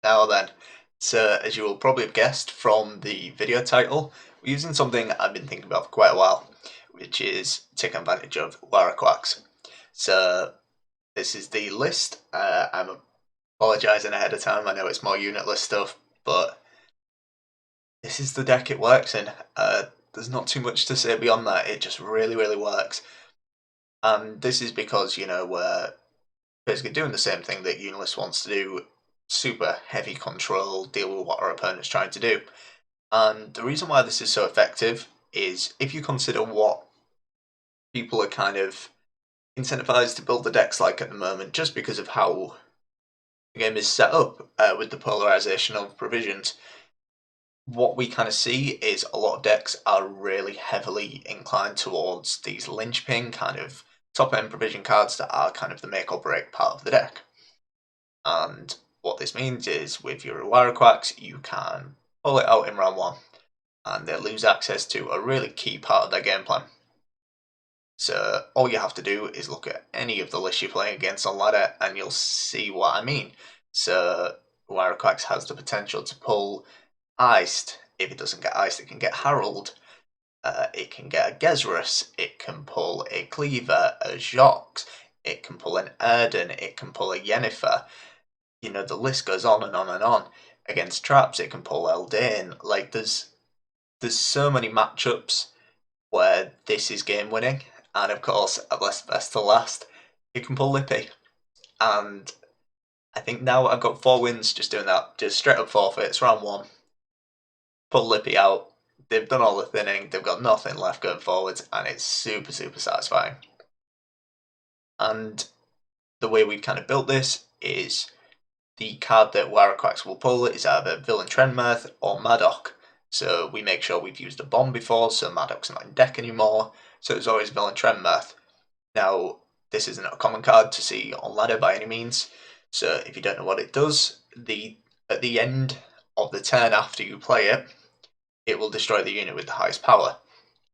Now then, so as you will probably have guessed from the video title, we're using something I've been thinking about for quite a while, which is taking advantage of Ihuarraquax. So this is the list. I'm apologising ahead of time, I know it's more unitless stuff, but this is the deck it works in. There's not too much to say beyond that, it just really works. And this is because, we're basically doing the same thing that Unitless wants to do, super heavy control, deal with what our opponent's trying to do. And the reason why this is so effective is if you consider what people are kind of incentivized to build the decks like at the moment, just because of how the game is set up with the polarization of provisions, what we kind of see is a lot of decks are really heavily inclined towards these linchpin kind of top end provision cards that are kind of the make or break part of the deck. And what this means is with your Ihuarraquax, you can pull it out in round 1 and they lose access to a really key part of their game plan. So all you have to do is look at any of the lists you're playing against on ladder and you'll see what I mean. So Ihuarraquax has the potential to pull Iced. If it doesn't get Iced, it can get Herald. It can get a Gezrus. It can pull a Cleaver, a Jox. It can pull an Erden. It can pull a Yennefer. The list goes on and on and on. Against traps, it can pull Eldain. Like, there's so many matchups where this is game winning. And of course, at best to last, it can pull Lippy. And I think now I've got 4 wins just doing that. Just straight up forfeits, round 1. Pull Lippy out. They've done all the thinning. They've got nothing left going forwards. And it's super satisfying. And the way we've kind of built this is the card that Ihuarraquax will pull is either Villain Trendmirth or Madoc. So we make sure we've used a bomb before, so Madoc's not in deck anymore. So it's always Villain Trendmirth. Now, this isn't a common card to see on ladder by any means. So if you don't know what it does, at the end of the turn after you play it, it will destroy the unit with the highest power.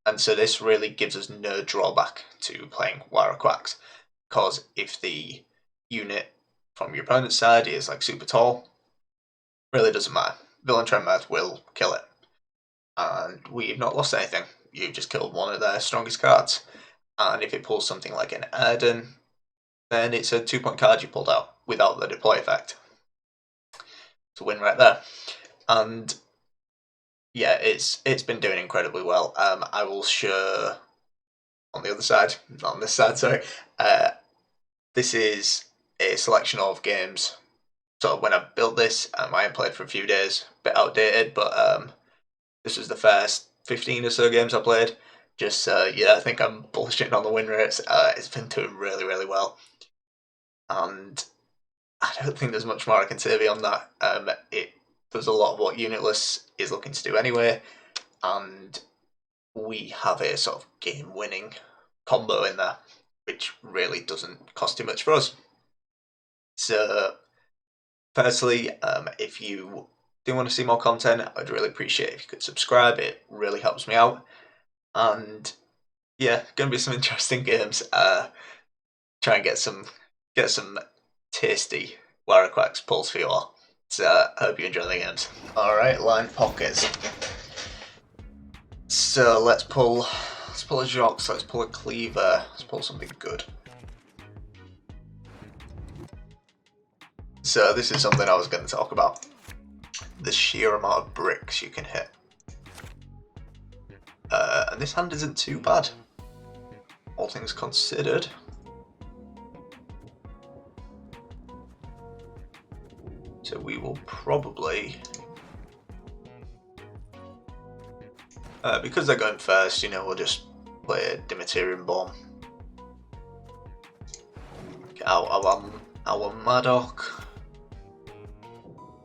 And so this really gives us no drawback to playing Ihuarraquax. Because if the unit from your opponent's side is like super tall, really doesn't matter. Villain Trendmirth will kill it. And we've not lost anything. You've just killed one of their strongest cards. And if it pulls something like an Erden, then it's a 2-point card you pulled out without the deploy effect. It's a win right there. And yeah, it's been doing incredibly well. I will show on the other side, not on this side, sorry. This is a selection of games. So when I built this, I hadn't played for a few days, a bit outdated, but this was the first 15 or so games I played. Just I think I'm bullshitting on the win rates. It's been doing really well, and I don't think there's much more I can say beyond that. It does a lot of what Unitless is looking to do anyway, and we have a sort of game-winning combo in there, which really doesn't cost too much for us. So, firstly, if you do want to see more content, I'd really appreciate it if you could subscribe. It really helps me out. And yeah, going to be some interesting games. Try and get some tasty Ihuarraquax pulls for you all. So I hope you enjoy the games. Alright, line pockets. So let's pull a Jox, let's pull a Cleaver, let's pull something good. So this is something I was going to talk about. The sheer amount of bricks you can hit. And this hand isn't too bad, all things considered. So we will probably, because they're going first, we'll just play a Demeterian Bomb. Get out our Madoc.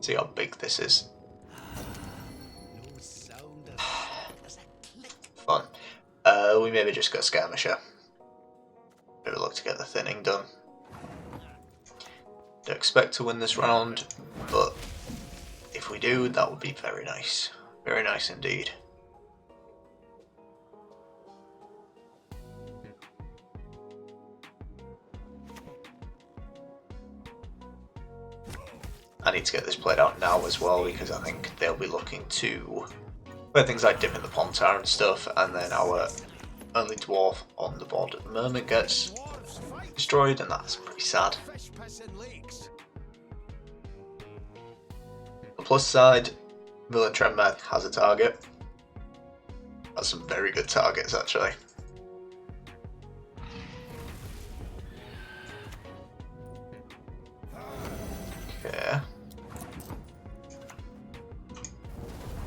See how big this is. Fun. We maybe just go Skirmisher. Maybe look to get the thinning done. Don't expect to win this round, but if we do, that would be very nice. Very nice indeed. I need to get this played out now as well, because I think they'll be looking to play things like Dip in the Pond Tower and stuff, and then our only dwarf on the board at the moment gets destroyed, and that's pretty sad. The plus side, Villain Tremor has a target. That's some very good targets actually. Okay.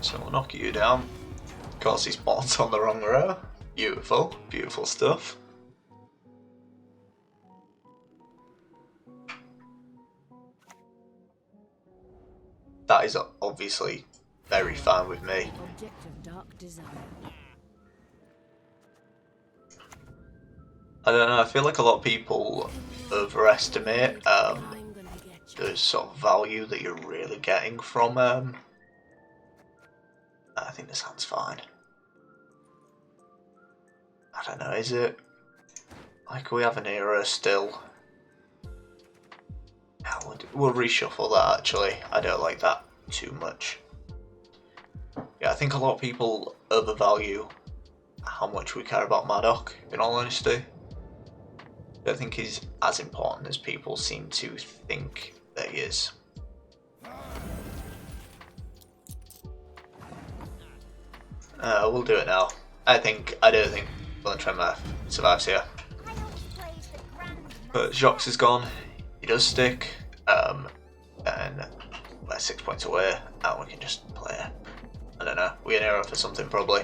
So we'll knock you down. Of course he spawns on the wrong row. Beautiful, beautiful stuff. That is obviously very fine with me. I don't know, I feel like a lot of people overestimate the sort of value that you're really getting from I think this hand's fine. I don't know, is it? Like, we have an era still. We'll reshuffle that actually. I don't like that too much. Yeah, I think a lot of people overvalue how much we care about Madoc, in all honesty. I don't think he's as important as people seem to think that he is. We'll do it now. I don't think Villain Tremor survives here. But Jox is gone. He does stick. And we're 6 points away, and we can just play. I don't know. We're an error for something probably.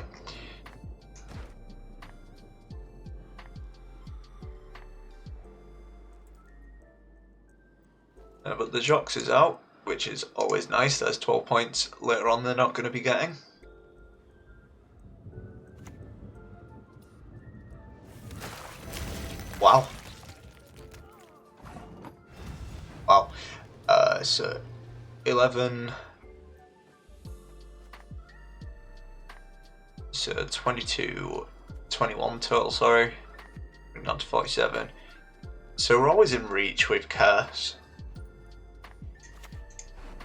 But the Jox is out, which is always nice. There's 12 points later on they're not going to be getting. Wow. Wow. So 11. So 22, 21 total, sorry. Bring on to 47. So we're always in reach with Curse.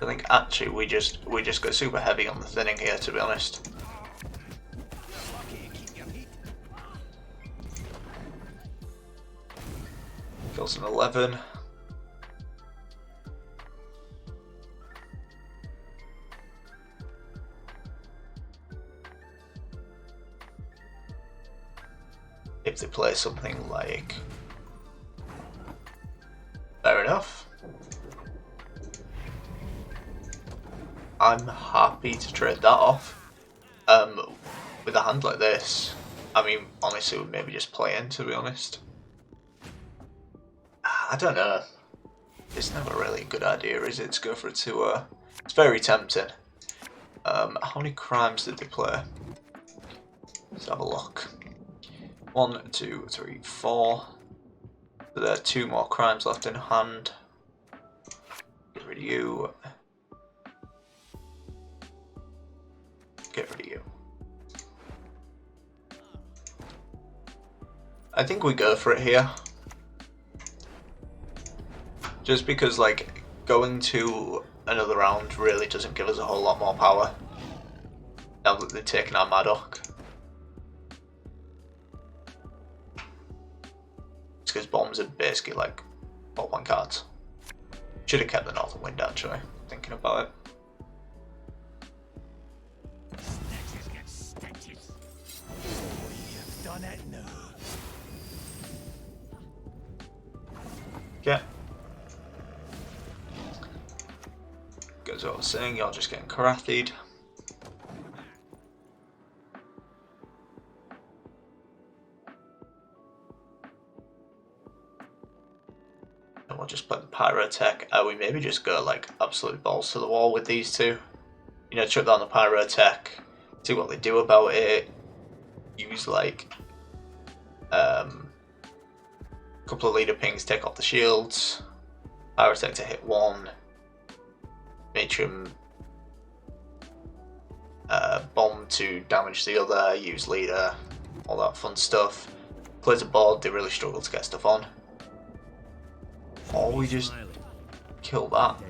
I think actually we just go super heavy on the thinning here, to be honest. Kills an 11. If they play something like... Fair enough. I'm happy to trade that off. With a hand like this, I mean, honestly, we'd maybe just play in, to be honest. I don't know. It's never really a good idea, is it, to go for a 2-0? It's very tempting. How many crimes did they play? Let's have a look. 1, 2, 3, 4. So there are 2 more crimes left in hand. Get rid of you. Get rid of you. I think we go for it here. Just because, like, going to another round really doesn't give us a whole lot more power. Now that they've taken our Madoc. It's because bombs are basically like 4-point cards. Should have kept the Northern Wind actually, thinking about it. Okay. Goes what I was saying, you're just getting karathied. And we'll just play the Pyrotech. We maybe just go like absolute balls to the wall with these two. You know, chuck down the Pyrotech, see what they do about it. Use like a couple of leader pings, take off the shields. Pyrotech to hit 1. Matrim bomb to damage the other, use leader, all that fun stuff. Plays a board, they really struggle to get stuff on. Or we just kill that.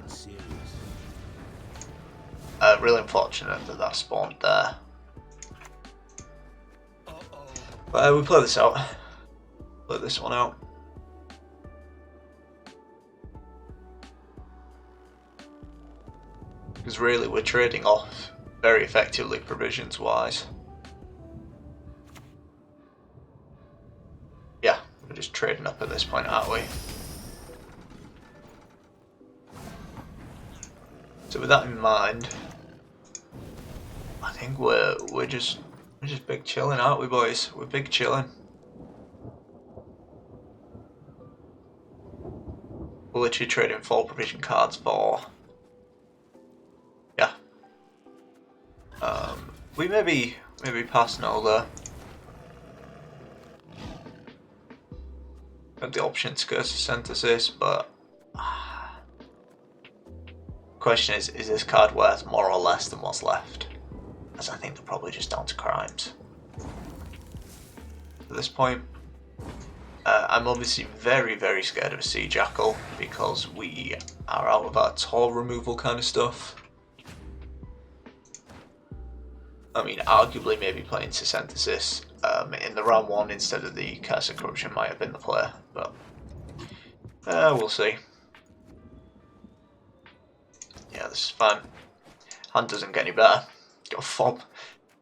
Really unfortunate that that spawned there. But we play this out. Play this one out. Because really we're trading off very effectively provisions wise. Yeah, we're just trading up at this point, aren't we? So with that in mind, I think we're just big chilling, aren't we, boys? We're big chilling. We're literally trading 4 provision cards for, yeah. We maybe pass no there. Have the option to go to synthesis, but question is this card worth more or less than what's left? As I think they're probably just down to crimes. At this point, I'm obviously very scared of a Sea Jackal because we are out of our tor removal kind of stuff. I mean, arguably maybe playing to synthesis in the round 1 instead of the Curse of Corruption might have been the play, but we'll see. Yeah, this is fine. Hand doesn't get any better. Got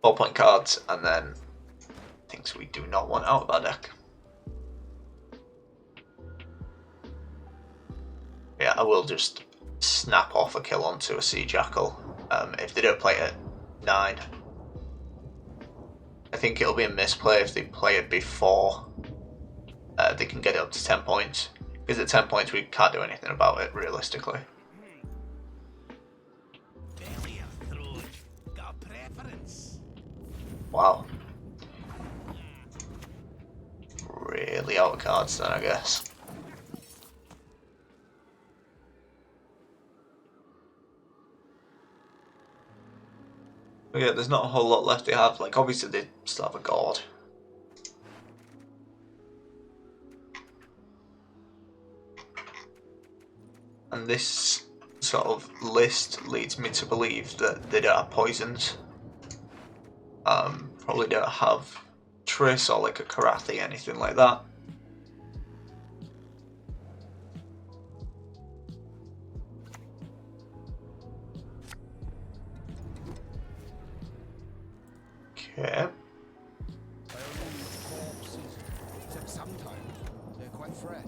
4-point cards and then things we do not want out of our deck. Yeah, I will just snap off a kill onto a Sea Jackal if they don't play it at 9. I think it'll be a misplay if they play it before they can get it up to 10 points. Because at 10 points we can't do anything about it realistically. Wow. Really out of cards then, I guess. But yeah, there's not a whole lot left they have. Like, obviously they still have a god. And this sort of list leads me to believe that they don't have poisons. Probably don't have Triss or like a Karathi, anything like that. Okay. Except sometimes they're quite fresh.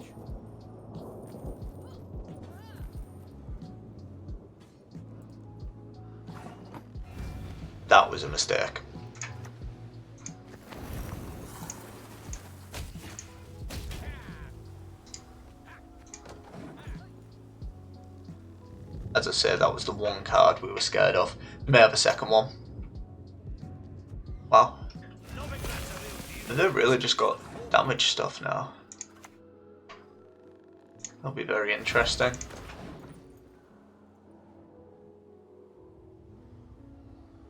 That was a mistake. As I say, that was the one card we were scared of. We may have a second one. Wow. They've really just got damage stuff now. That'll be very interesting.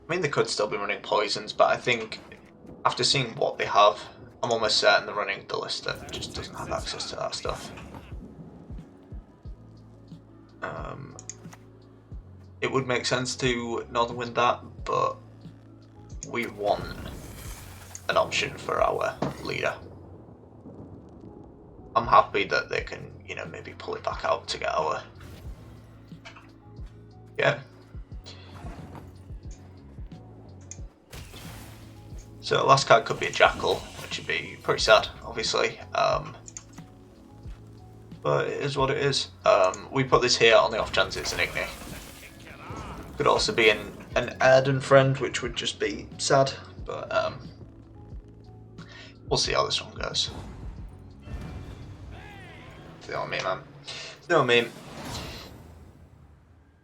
I mean, they could still be running poisons, but I think after seeing what they have, I'm almost certain they're running the list that just doesn't have access to that stuff. It would make sense to Northern Wind that, but we want an option for our leader. I'm happy that they can, you know, maybe pull it back out to get our... Yeah. So the last card could be a Jackal, which would be pretty sad, obviously. But it is what it is. We put this here on the off chance it's an Igni. Could also be an Erden friend, which would just be sad, but we'll see how this one goes. You know what I mean, man? You know what I mean?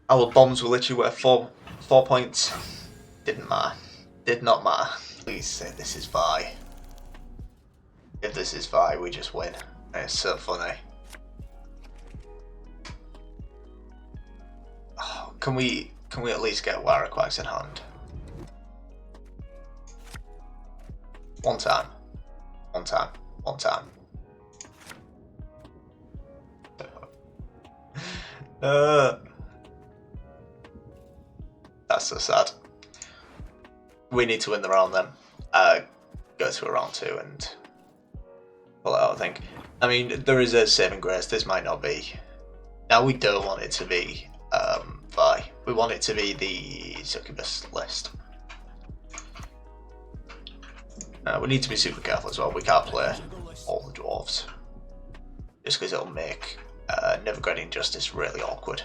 Our bombs were literally worth 4 points. Didn't matter. Did not matter. Please say this is Vi. If this is Vi, we just win. It's so funny. Oh, can we at least get Ihuarraquax in hand? One time. One time. One time. That That's so sad. We need to win the round then. Go to a round 2 and pull it out, I think. I mean, there is a saving grace. This might not be. Now, we don't want it to be Vi. We want it to be the succubus list. We need to be super careful as well. We can't play all the dwarves. Just because it'll make Nevergrandian Justice really awkward.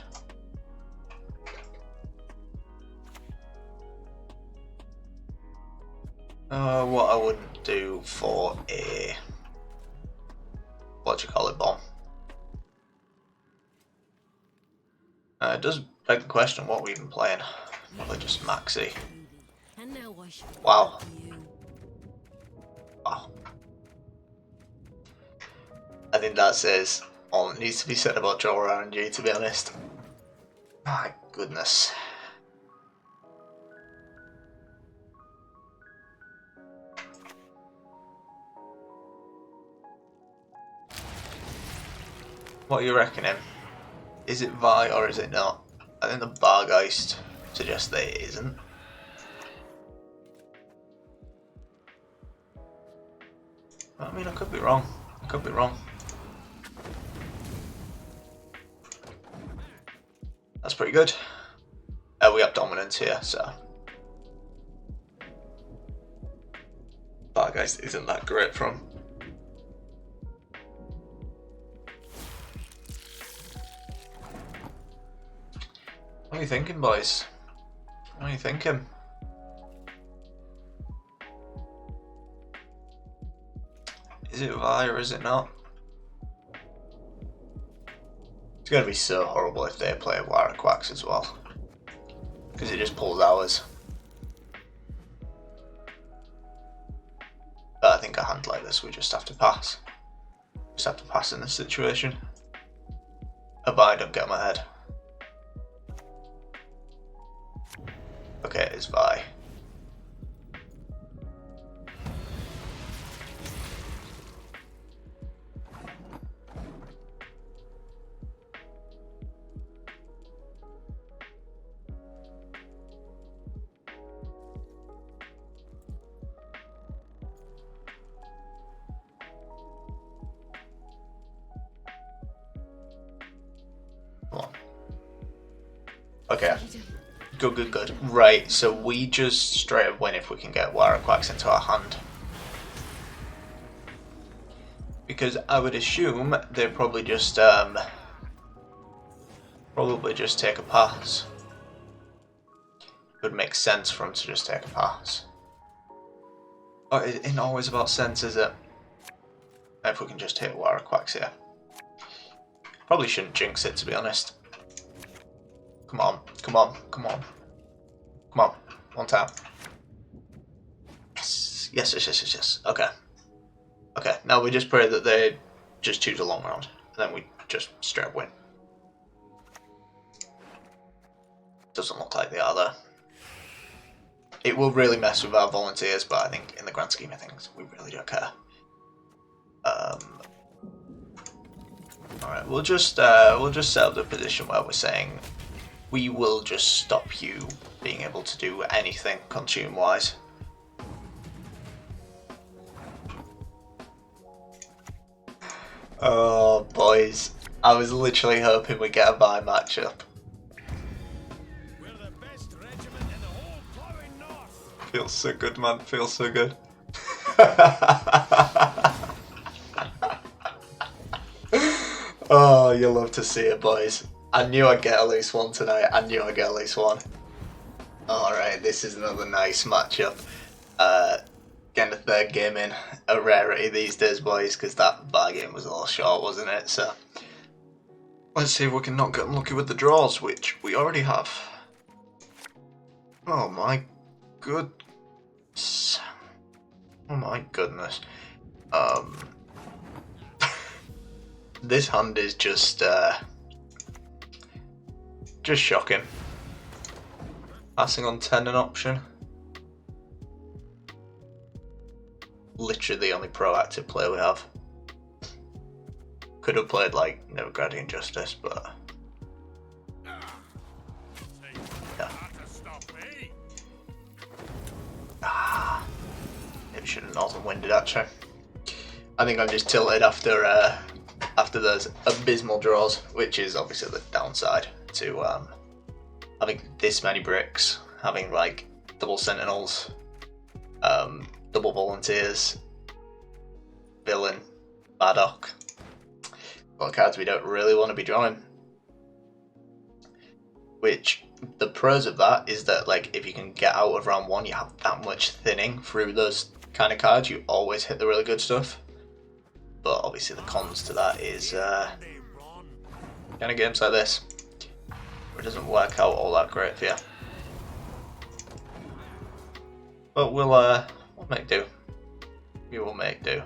What I wouldn't do for a... what do you call it, bomb? It does beg the question, what are we even playing? Probably just Maxi. Wow. Wow. I think that says all that needs to be said about draw RNG, to be honest. My goodness. What are you reckoning? Is it Vi or is it not? I think the Bargeist suggests that it isn't. I mean, I could be wrong. I could be wrong. That's pretty good. We have dominance here, so Bargeist isn't that great from. What are you thinking, boys? What are you thinking? Is it Vi or is it not? It's going to be so horrible if they play Ihuarraquax as well. Because it just pulls ours. But I think a hand like this we just have to pass. Just have to pass in this situation. I don't get my head. Okay, it's Vi. Come on. Okay. Good. Right, so we just straight up win if we can get Ihuarraquax into our hand. Because I would assume they probably just take a pass. It would make sense for them to just take a pass. Oh, it ain't always about sense, is it? If we can just hit Ihuarraquax here. Probably shouldn't jinx it, to be honest. Come on. One tap. Yes. Okay. Now we just pray that they just choose a long round. And then we just straight up win. Doesn't look like they are though. It will really mess with our volunteers, but I think in the grand scheme of things, we really don't care. Alright, we'll just set up the position where we're saying we will just stop you being able to do anything consume wise. Oh boys, I was literally hoping we'd get a bye matchup. We're the best regiment in the whole plowing north. Feels so good, man. Feels so good. Oh, you'll love to see it, boys. I knew I'd get at least one tonight. Alright, this is another nice matchup. Getting a third game in, a rarity these days, boys, because that bar game was a little short, wasn't it? So, let's see if we can not get unlucky with the draws, which we already have. Oh my goodness. This hand is just shocking. Passing on 10 an option. Literally the only proactive play we have. Could have played like Nevergrandian Justice, but yeah. long-winded actually. I think I'm just tilted after those abysmal draws, which is obviously the downside to having this many bricks, having like double sentinels, double volunteers, villain, Baddock. Well, cards we don't really want to be drawing. Which the pros of that is that like if you can get out of round 1, you have that much thinning through those kind of cards, you always hit the really good stuff. But obviously the cons to that is kind of games like this where it doesn't work out all that great for you. But we'll make do. We will make do.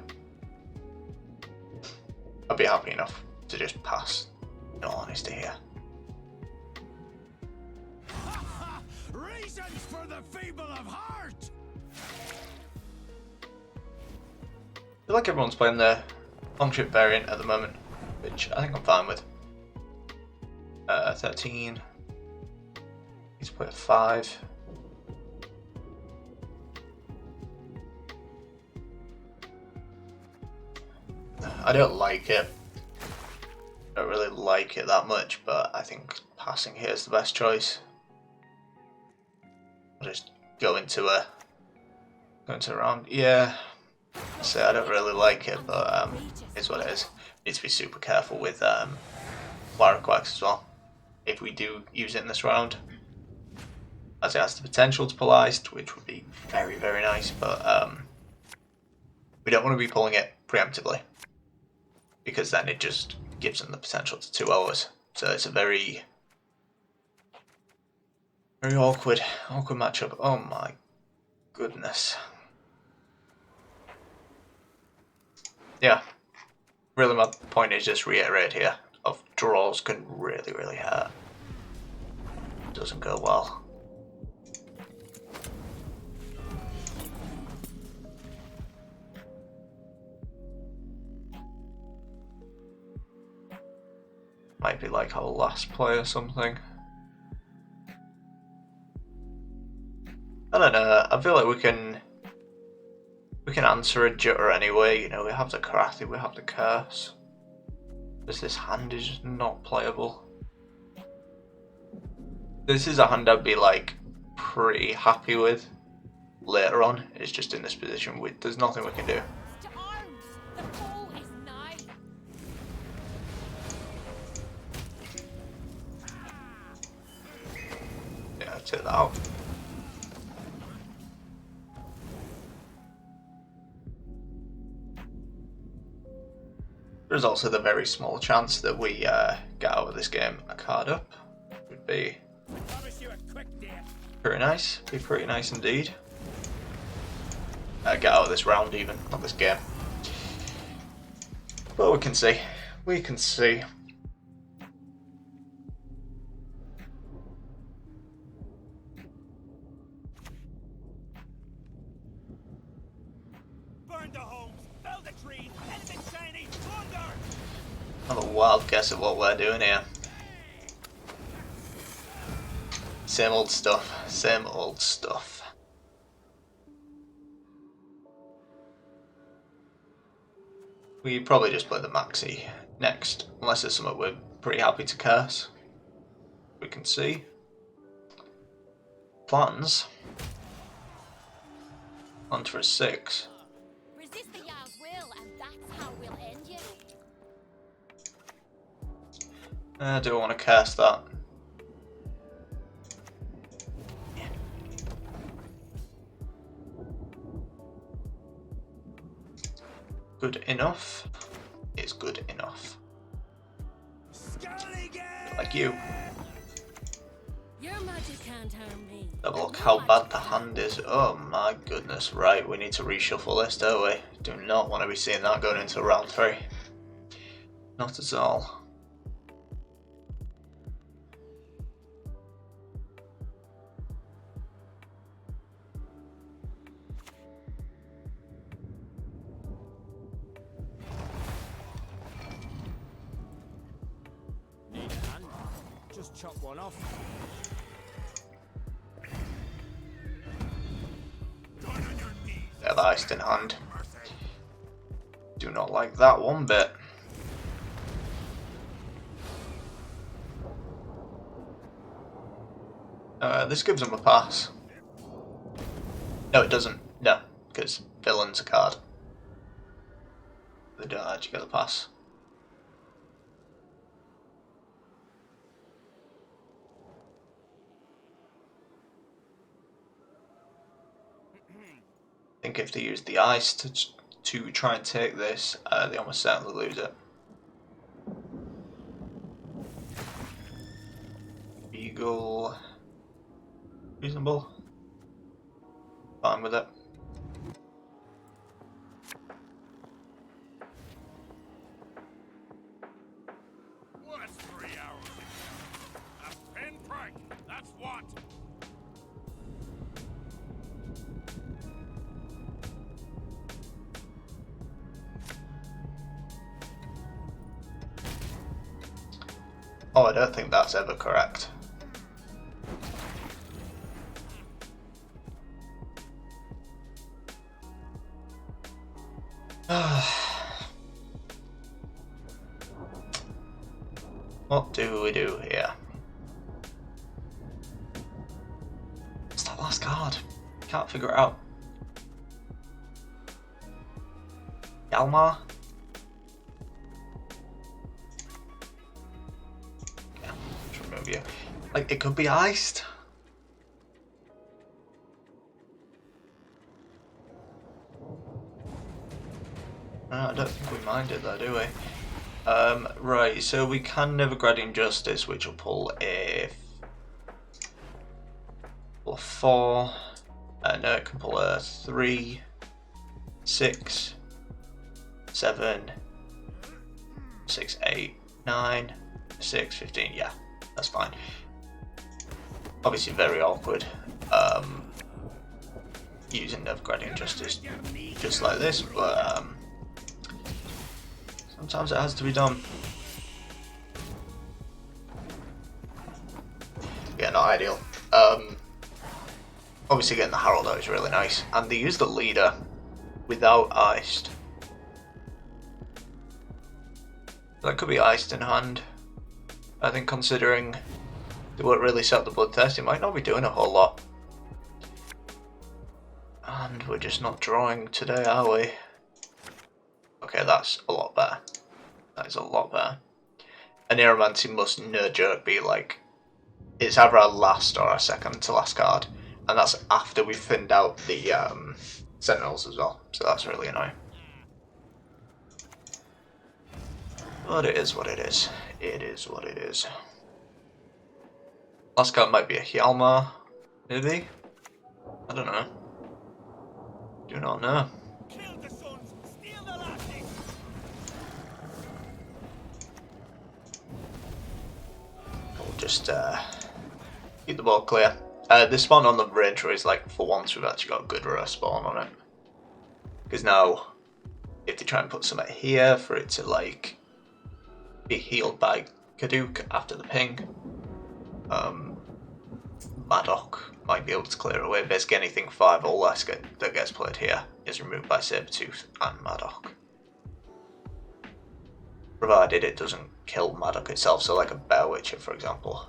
I'd be happy enough to just pass, in all honesty here. Reasons for the feeble of heart. I feel like everyone's playing the long-ship variant at the moment, which I think I'm fine with. 13. He's put 5. I don't like it. I don't really like it that much, but I think passing here is the best choice. I'll just go into a round. Yeah. So I don't really like it, but it's what it is. Need to be super careful with Ihuarraquax as well. If we do use it in this round, as it has the potential to pull iced, which would be very, very nice, but we don't want to be pulling it preemptively, because then it just gives them the potential to 2 hours. So it's a very, very awkward matchup. Oh my goodness. Yeah, really my point is just reiterate here of draws can really, really hurt. Doesn't go well. Might be like our last play or something. I don't know, I feel like we can answer a jutter anyway, you know, we have the Karathi, we have the Curse. Just this hand is just not playable. This is a hand I'd be like pretty happy with later on. It's just in this position, there's nothing we can do. Yeah, take that out. There's also the very small chance that we get out of this game a card up. Would be pretty nice. Be pretty nice indeed. Get out of this round even, not this game. But we can see. We can see. Burn the homes, fell the trees, element shiny, plunder. Have a wild guess at what we're doing here. Same old stuff. Same old stuff. We probably just play the Maxi next, unless there's something we're pretty happy to curse. We can see. Plans. On for a 6. Resist the Jarl's will, and that's how we'll end you. Do I want to cast that? Good enough. It's good enough. Like you. Your magic can't harm me. Have a look how bad the hand is. Oh my goodness. Right, we need to reshuffle this, don't we? Do not want to be seeing that going into round 3. Not at all. Need a hand? Just chop one off. Yeah, the iced in hand. Do not like that one bit. This gives him a pass. No, it doesn't. No, because villain's a card. They don't actually get the pass. I think if they use the ice to try and take this, they almost certainly lose it. Eagle. Reasonable. Fine with it. What's 3 hours ago? A pinprick! That's what! Oh, I don't think that's ever correct. What do we do here? What's that last card? Can't figure it out. Yalmar? Yeah, let's remove you. Like, it could be iced. No, I don't think we mind it though, do we? Right, so we can never grant injustice, which will pull a 4. No, it can pull a 3, 6, 7, 6, 8, 9, 6, 15. Yeah, that's fine. Obviously, very awkward. Using never grant injustice just like this, but sometimes it has to be done. Yeah, not ideal. Obviously getting the Herald out is really nice. And they use the leader without iced. That could be iced in hand. I think considering they won't really set the bloodthirst, it might not be doing a whole lot. And we're just not drawing today, are we? Okay, that's a lot better. That is a lot better. An Aeromancy must, no joke, be like, it's either our last or our second to last card, and that's after we've thinned out the Sentinels as well, so that's really annoying. But it is what it is. It is what it is. Last card might be a Hjalmar, maybe? I don't know. Do not know. Kill the sons! Steal the lasses! We'll just keep the ball clear. The spawn on the Ranger is like, for once we've actually got a good row spawn on it. Because now, if they try and put something here for it to like be healed by Kaduk after the ping, Maddock might be able to clear away. Basically anything 5 or less that gets played here is removed by Sabretooth and Maddock. Provided it doesn't kill Maddock itself, so like a Bear Witcher for example.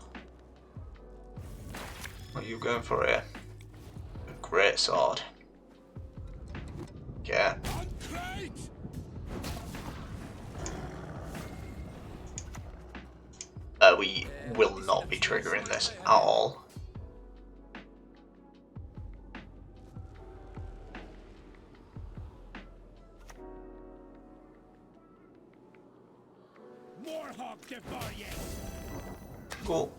What are you going for here? A great sword. Yeah. We will not be triggering this at all. Warhawk devour you! Cool.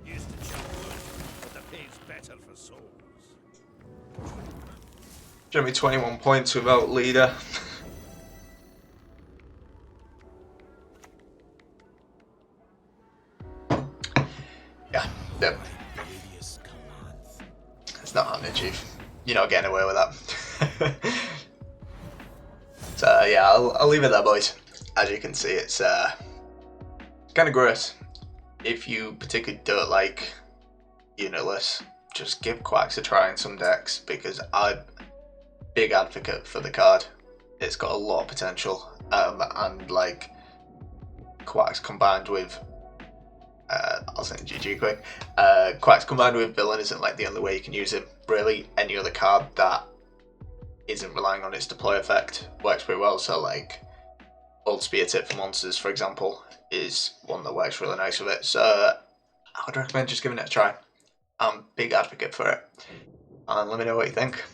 Used to chop wood, but the pig's better for souls. Jeremy 21 points without leader. Yeah, no. It's not happening, Chief. You're not getting away with that. So yeah, I'll leave it there, boys. As you can see, it's kind of gross. If you particularly don't like unitless just give Quacks a try in some decks, because I'm big advocate for the card. It's got a lot of potential, and like Quacks combined with I'll say GG quick. Quacks combined with Villain isn't like the only way you can use him. Really, any other card that isn't relying on its deploy effect works pretty well. So like Old Spear Tip for monsters, for example, is one that works really nice with it. So I would recommend just giving it a try. I'm a big advocate for it. And let me know what you think.